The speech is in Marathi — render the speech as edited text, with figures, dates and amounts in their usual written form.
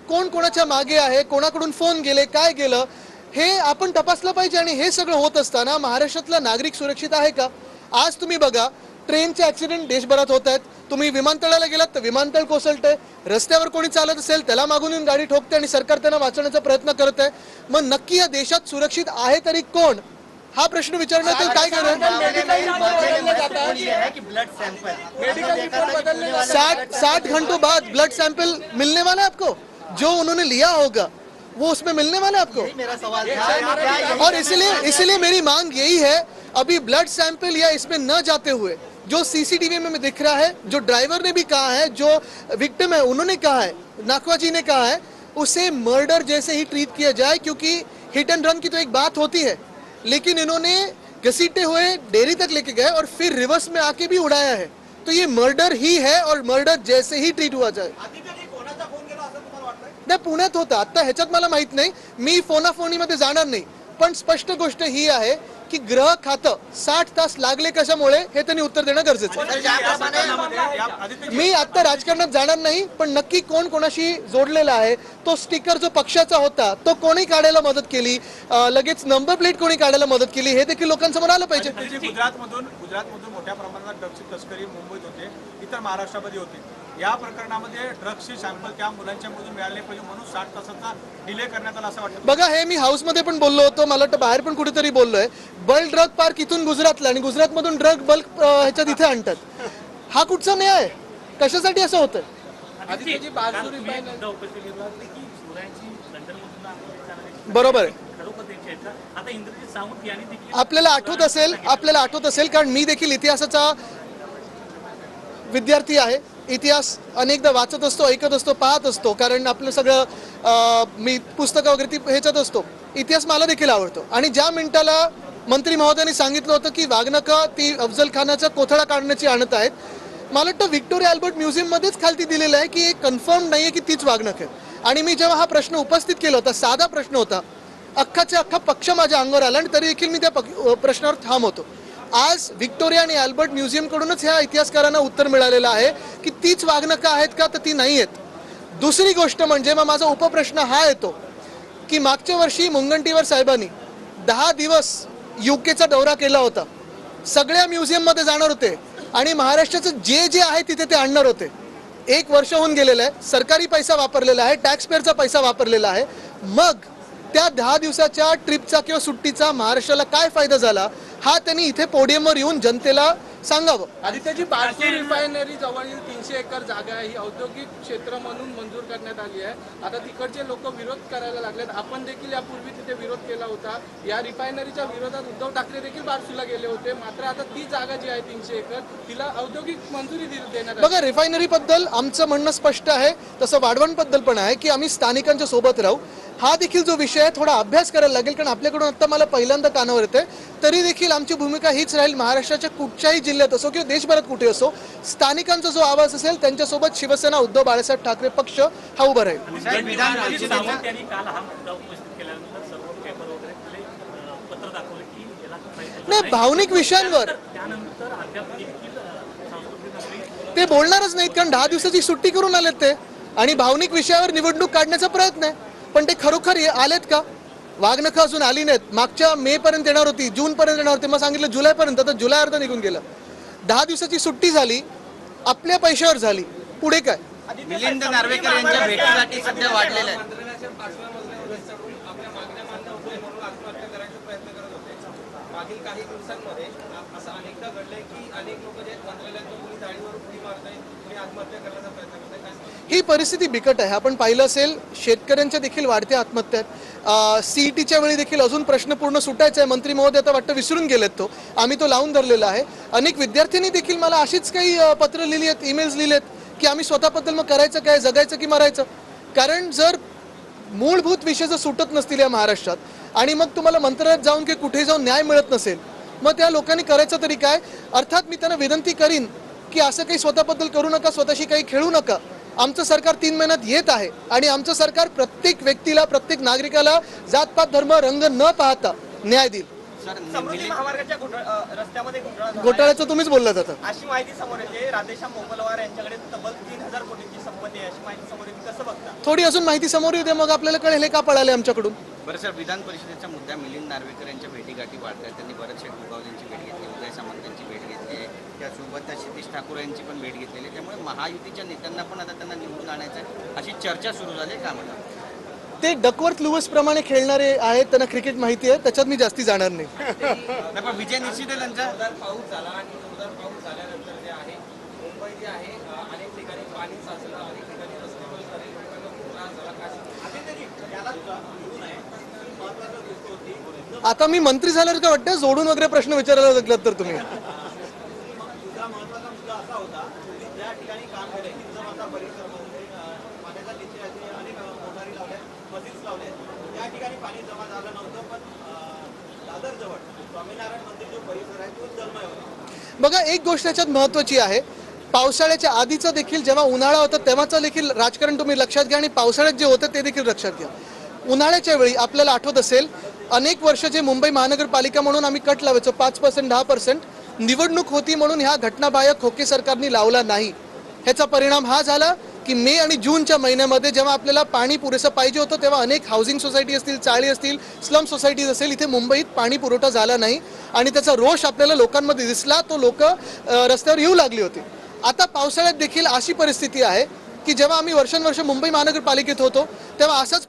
कोण कोणाच्या मागे आहे, कोणाकडून फोन गेले, काय गेलं हे आपण तपासलं पाहिजे। आणि हे सगळं होत असताना महाराष्ट्रातला नागरिक सुरक्षित आहे का? आज तुम्ही बघा, ट्रेनचे ॲक्सिडेंट देशभरात होत आहेत। तुम्ही विमानतळाला गेलात तर विमानतळ कोसळतंय, रस्त्यावर कोणी चालत असेल त्याला मागून येऊन गाडी ठोकते आणि सरकार त्यांना वाचवण्याचा प्रयत्न करत आहे। मग नक्की या देशात सुरक्षित आहे तरी कोण, हा प्रश्न विचारण्यात काय करेल? 60 घंटों बाद ब्लड सैंपल मिलने वाला है आपको, जो उन्होंने लिया होगा वो उसमें मिलने वाला है आपको। मेरा सवाल था। और इसलिए मेरी मांग यही है, अभी ब्लड सैंपल या इसमें न जाते हुए जो सीसीटीवी में दिख रहा है, जो ड्राइवर ने भी कहा है, जो विक्टिम है उन्होंने कहा है, नाकवा जी ने कहा है, उसे मर्डर जैसे ही ट्रीट किया जाए। क्योंकि हिट एंड रन की तो एक बात होती है, लेकिन इन्होंने घसीटे हुए डेयरी तक लेके गए और फिर रिवर्स में आके भी उड़ाया है, तो ये मर्डर ही है और मर्डर जैसे ही ट्रीट हुआ जाए। नाही, पुण्यात होता, आता ह्याच्यात मला माहित नाही, मी फोनाफोनीमध्ये जाणार नाही, पण स्पष्ट गोष्ट ही आहे की गृह खातं 60 तास लागले कशामुळे हे त्यांनी उत्तर देणं गरजेचं आहे। मी आता राजकारणात जाणार नाही, पण नक्की कोण कोणाशी जोडलेला आहे, तो स्टिकर जो पक्षाचा होता तो कोणी काढायला मदत केली, लगेच नंबर प्लेट कोणी काढायला मदत केली, हे देखील लोकांसमोर आलं पाहिजे। गुजरातमधून मोठ्या प्रमाणात ड्रग्सची तस्करी मुंबईत होते, इतर महाराष्ट्रामध्ये होते। या प्रकरणामध्ये ड्रग्सचे सॅम्पल त्या मुलांच्या मधून मिळाले पाहिजे म्हणून 60 तासाचा डिले करण्यात आला असं वाटतं। बघा, हे मी हाऊसमध्ये पण बोललो होतो, मला वाटतं बाहेर पण कुठेतरी बोललोय, बल्क ड्रग पार्क इथून गुजरातला आणि गुजरातमधून ड्रग बल्क ह्याच्यात इथे आणतात, हा कुठचा न्याय? कशासाठी असं होतं? बरोबर आहे। आपल्याला आठवत असेल कारण मी देखील इतिहासाचा विद्यार्थी आहे, इतिहास अनेकदा वाचत असतो, ऐकत असतो, पाहत असतो, कारण आपलं सगळं मी पुस्तकं वगैरे ती ह्याच्यात असतो। इतिहास मला देखील आवडतो आणि ज्या मिनिटाला मंत्री महोदयांनी सांगितलं होतं की वाघनखं ती अफजल खानाचा कोथळा काढण्याची आणत आहेत, मला वाटतं व्हिक्टोरिया अल्बर्ट म्युझियममध्येच खालती दिलेलं आहे की एक कन्फर्म नाही आहे की तीच वाघनखं आहे। आणि मी जेव्हा हा प्रश्न उपस्थित केला होता, साधा प्रश्न होता, अख्खाच्या अख्खा पक्ष माझ्या अंगावर आला आणि तरी देखील मी त्या प्रश्नावर ठाम होतो। आज व्हिक्टोरिया आणि अल्बर्ट म्युझियमकडूनच ह्या इतिहासकारांना उत्तर मिळालेलं आहे की तीच वाघनखं आहेत का, तर ती नाही आहेत। दुसरी गोष्ट म्हणजे मग माझा उपप्रश्न हा येतो की मागच्या वर्षी मुनगंटीवार साहेबांनी 10 दिवस यूकेचा दौरा केला होता, सगळ्या म्युझियममध्ये जाणार होते आणि महाराष्ट्राचं जे जे आहे तिथे ते आणणार होते। 1 वर्ष होऊन गेलेलं आहे, सरकारी पैसा वापरलेला आहे, टॅक्स पेअरचा पैसा वापरलेला आहे, मग त्या 10 दिवसाच्या ट्रिपचा किंवा सुट्टीचा महाराष्ट्राला काय फायदा झाला हा त्यांनी इथे पोडियमवर येऊन जनतेला सांगावं। आदित्यजी, बारसूर रिफायनरी जवळील 300 एकर जागा ही औद्योगिक क्षेत्र म्हणून मंजूर करण्यात आली आहे। आता तिकडचे लोक विरोध करायला लागलेत, आपण देखील यापूर्वी तिथे विरोध केला होता, या रिफायनरीच्या विरोधात उद्धव ठाकरे देखील बारसूरला गेले होते, मात्र आता ती जागा जी आहे 300 एकर तिला औद्योगिक मंजुरी देण्यात आली। बघा, रिफायनरी बद्दल आमचं म्हणणं स्पष्ट आहे, तसं वाढवणबद्दल पण आहे की आम्ही स्थानिकांच्या सोबत राहू। हा देखील जो विषय आहे थोडा अभ्यास करायला लागेल, कारण आपल्याकडून आता मला पहिल्यांदा कानावर येते, तरी देखील आमची भूमिका हीच राहील, महाराष्ट्राच्या कुठच्याही जिल्ह्यात असो किंवा देशभरात कुठे असो, स्थानिकांचा जो आवाज असेल त्यांच्यासोबत शिवसेना उद्धव बाळासाहेब ठाकरे पक्ष हा उभा राहील। नाही, भावनिक विषयांवर ते बोलणारच नाहीत, कारण 10 दिवसाची सुट्टी करून आलेत ते आणि भावनिक विषयावर निवडणूक काढण्याचा प्रयत्न आहे, पण ते खरोखर आलेत का? वाघनखं अजून आली नाहीत, मागच्या मे पर्यंत येणार होती, जून पर्यंत येणार होती, मग सांगितलं जुलैपर्यंत, आता जुलै अर्धा निघून गेला, 10 दिवसाची सुट्टी झाली, आपल्या पैशावर झाली, पुढे काय? मिलिंद नार्वेकर यांच्या भेटीसाठी सध्या वाढलेलं आहे। मागील काही दिवसांमध्ये असं अनेकदा घडलंय की अनेक लोक जे मंत्रालयात कुणी दाढीवर उडी मारताय, कुणी आत्महत्या करण्याचा प्रयत्न करताय। ही परिस्थिती बिकट आहे, आपण पाहिलं असेल शेतकऱ्यांच्या देखील वाढत्या आत्महत्या आहेत। सीईटीच्या वेळी देखील अजून प्रश्न पूर्ण सुटायचा आहे, मंत्री महोदय आता वाटतं विसरून गेलेत, तो आम्ही तो लावून धरलेला आहे। अनेक विद्यार्थ्यांनी देखील मला अशीच काही पत्र लिहिली आहेत, ईमेल्स लिहिले आहेत की आम्ही स्वतःबद्दल मग करायचं काय, जगायचं की मरायचं? कारण जर मूलभूत विषय जर सुटत नसतील या महाराष्ट्रात आणि मग तुम्हाला मंत्रालयात जाऊन की कुठे जाऊन न्याय मिळत नसेल, मग त्या लोकांनी करायचं तरी काय? अर्थात मी त्यांना विनंती करीन की असं काही स्वतःबद्दल करू नका, स्वतःशी काही खेळू नका। आमचं सरकार 3 महिन्यात येत आहे आणि आमचं सरकार प्रत्येक व्यक्तीला, प्रत्येक नागरिकाला जातपात धर्म रंग न पाहता न्याय देईल। समृद्धी महामार्गाच्या रस्त्यामध्ये घोटाळ्याचं तुम्हीच बोलला जातं अशी माहिती समोर येते। राधेश्याम मोपलवार यांच्याकडे तब्बल 3000 कोटींची संपत्ती होते अशी माहिती समोर येते, कसं बघता? थोडी अजून माहिती समोर येते, मग आपल्याला कळेल हे का पळाले आमच्याकडून. बरं सर, विधान परिषदेचा मुद्दा मिलिंद नार्वेकर यांच्या भेटीगाठी वाढतात. त्यांनी भरत शेठ यांची भेट घेतली, उदय सामंत यांची भेट घेतली आहे, त्यासोबत क्षितिज ठाकूर यांची पण भेट घेतलेली आहे. त्यामुळे महायुतीच्या नेत्यांना पण आता त्यांना निवडून आणायचं अशी चर्चा सुरू झाली आहे. का म्हणतात ते डकवर्थ लुईस प्रमाणे खेळणारे आहेत, त्यांना क्रिकेट माहिती आहे, त्याच्यात मी जास्ती जाणार नाही. नाही, पण विजय निश्चित आहे त्यांचा. पाऊस झाला आणि जोरदार पाऊस झाल्यानंतर जे आहे मुंबई जे आहे अनेक ठिकाणी पाणी साचलं, अनेक ठिकाणी रस्ते बंद झाले, लोकांना खूप त्रास झाला. आता मी मंत्री झाल्यावर का वाटतं जोडून वगैरे प्रश्न विचारायला लागलात तर तुम्ही. दुसरा महत्त्वाचा मुद्दा असा होता की ज्या ठिकाणी काम केलं हिंदमाता परिसरामध्ये पाण्याच्या निचऱ्याचे अनेक मोटारी लावल्या, मशीन्स लावले, त्या ठिकाणी पाणी जमा झालं नव्हतं, पण दादरजवळ स्वामीनारायण मंदिर जो परिसर आहे तो जलमय होता. बघा, एक गोष्ट याच्यात महत्त्वाची आहे. पावसाळ्याच्या आधीचं देखील, जेव्हा उन्हाळा होता तेव्हाचं देखील राजकारण तुम्ही लक्षात घ्या, आणि पावसाळ्यात जे होतं ते देखील लक्षात घ्या. उन्हाळ्याच्या वेळी आपल्याला आठवत असेल, अनेक वर्ष जे मुंबई महानगरपालिका म्हणून आम्ही कट लावायचो 5%, 10%, निवडणूक होती म्हणून ह्या घटनाबाह्य खोके सरकारने लावला नाही. ह्याचा परिणाम हा झाला की मे आणि जूनच्या महिन्यामध्ये जेव्हा आपल्याला पाणी पुरेसं पाहिजे होतं, तेव्हा अनेक हाऊसिंग सोसायटी असतील, चाळी असतील, स्लम सोसायटीज असेल, इथे मुंबईत पाणी पुरवठा झाला नाही आणि त्याचा रोष आपल्याला लोकांमध्ये दिसला. तो लोक रस्त्यावर येऊ लागली होती. आता पावसाळ्यात देखील अशी परिस्थिती आहे की जेव्हा आम्ही वर्षानुवर्ष मुंबई महानगरपालिकेत होतो तेव्हा असाच